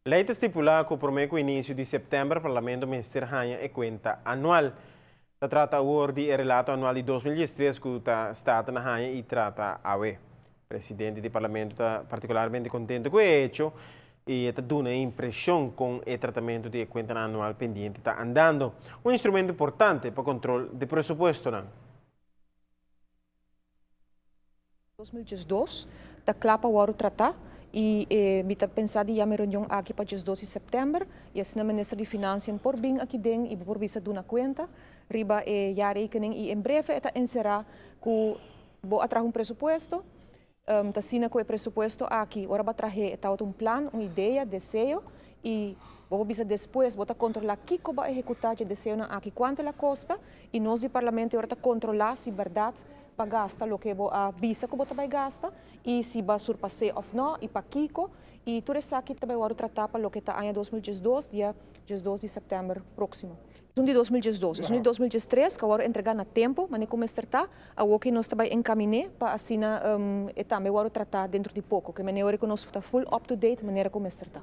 Lei stipula que o prometo início de setembro, o Parlamento Minister Hanha e conta anual. Se trata ora di relato anual de 2013 que está na Hanha e trata a UE. O presidente do Parlamento está particularmente contente com o hecho e está dando a impressão com o tratamento de conta anual pendente está andando. Um instrumento importante para o controle do pressuposto. 2012, da clapa o tratar e mita pensar de uma reunião aqui para 12 de setembro e assim a ministra de Finanças por bem aqui dentro e por visa de uma conta riba já rekening e em breve está encerrar que vou atrás presupuesto tá sina com o presupuesto aqui ora vai trazer está plano uma ideia desejo e vou bisa depois vou controlar que como executar o desejo na aqui quanto ela custa e nós do parlamento ora controlar se verdade para gastar o que a visa que você vai gastar e se vai surpassar ou não e para Kiko e tudo isso aqui também vai tratar para o que está em 2012 dia 12 de setembro próximo. Isso de 2012, isso de 2013 que vai entregar na tempo, mas como está a o que nós também encaminhar para assim também vai tratar dentro de pouco, que maneira que nós está full up to date maneira como está.